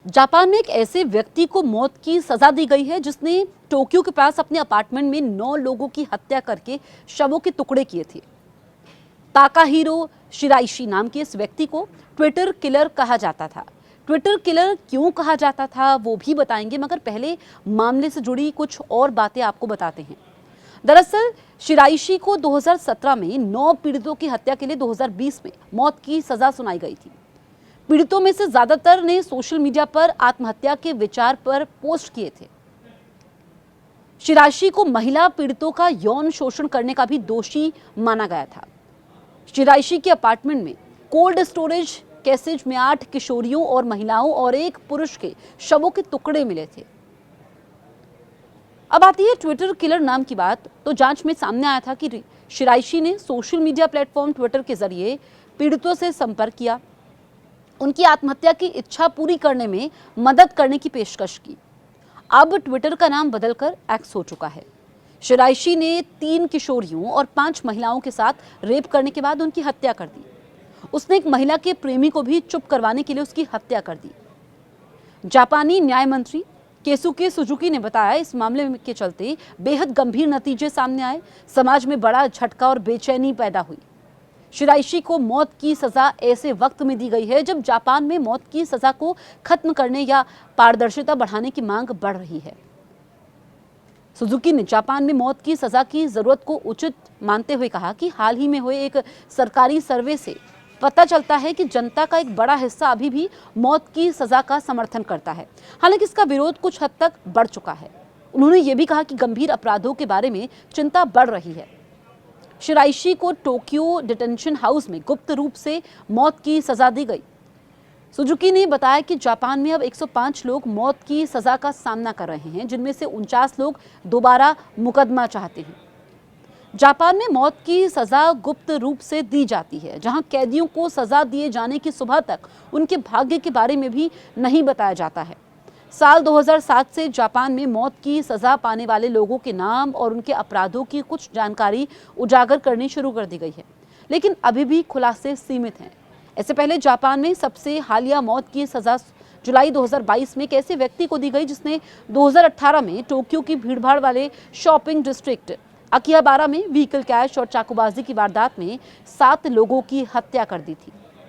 Japan में एक ऐसे व्यक्ति को मौत की सजा दी गई है जिसने टोक्यो के पास अपने अपार्टमेंट में 9 लोगों की हत्या करके शवों के टुकड़े किए थे। ताकाहिरो शिराइशी नाम के इस व्यक्ति को ट्विटर किलर कहा जाता था। ट्विटर किलर क्यों कहा जाता था वो भी बताएंगे, मगर पहले मामले से जुड़ी कुछ और बातें आपको बताते हैं। दरअसल शिराइशी को 2017 में 9 पीड़ितों की हत्या के लिए 2020 में मौत की सजा सुनाई गई थी। पीड़ितों में से ज्यादातर ने सोशल मीडिया पर आत्महत्या के विचार पर पोस्ट किए थे। शिराइशी को महिला पीड़ितों का यौन शोषण करने का भी दोषी माना गया था। शिराइशी के अपार्टमेंट में कोल्ड स्टोरेज कैसेज में 8 किशोरियों और महिलाओं और एक पुरुष के शवों के टुकड़े मिले थे। अब आती है ट्विटर किलर नाम की बात। तो जांच में सामने आया था कि शिराइशी ने सोशल मीडिया प्लेटफॉर्म ट्विटर के जरिए पीड़ितों से संपर्क किया, उनकी आत्महत्या की इच्छा पूरी करने में मदद करने की पेशकश की। अब ट्विटर का नाम बदलकर एक्स हो चुका है। शिराइशी ने 3 किशोरियों और 5 महिलाओं के साथ रेप करने के बाद उनकी हत्या कर दी। उसने एक महिला के प्रेमी को भी चुप करवाने के लिए उसकी हत्या कर दी। जापानी न्याय मंत्री केसुके सुजुकी ने बताया, इस मामले के चलते बेहद गंभीर नतीजे सामने आए, समाज में बड़ा झटका और बेचैनी पैदा हुई। शिराइशी को मौत की सजा ऐसे वक्त में दी गई है जब जापान में मौत की सजा को खत्म करने या पारदर्शिता बढ़ाने की मांग बढ़ रही है। सुजुकी ने जापान में मौत की सजा की जरूरत को उचित मानते हुए कहा कि हाल ही में हुए एक सरकारी सर्वे से पता चलता है कि जनता का एक बड़ा हिस्सा अभी भी मौत की सजा का समर्थन करता है। हालांकि इसका विरोध कुछ हद तक बढ़ चुका है। उन्होंने ये भी कहा कि गंभीर अपराधों के बारे में चिंता बढ़ रही है। शिराइशी को टोक्यो डिटेंशन हाउस में गुप्त रूप से मौत की सजा दी गई। सुजुकी ने बताया कि जापान में अब 105 लोग मौत की सजा का सामना कर रहे हैं, जिनमें से 49 लोग दोबारा मुकदमा चाहते हैं। जापान में मौत की सजा गुप्त रूप से दी जाती है, जहां कैदियों को सजा दिए जाने की सुबह तक उनके भाग्य के बारे में भी नहीं बताया जाता है। साल 2007 से जापान में मौत की सजा पाने वाले लोगों के नाम और उनके अपराधों की कुछ जानकारी उजागर करनी शुरू कर दी गई है, लेकिन अभी भी खुलासे सीमित हैं। इससे पहले जापान में सबसे हालिया मौत की सजा जुलाई 2022 में एक ऐसे व्यक्ति को दी गई जिसने 2018 में टोक्यो की भीड़भाड़ वाले शॉपिंग डिस्ट्रिक्ट अकिहाबारा में व्हीकल कैश और चाकूबाजी की वारदात में 7 लोगों की हत्या कर दी थी।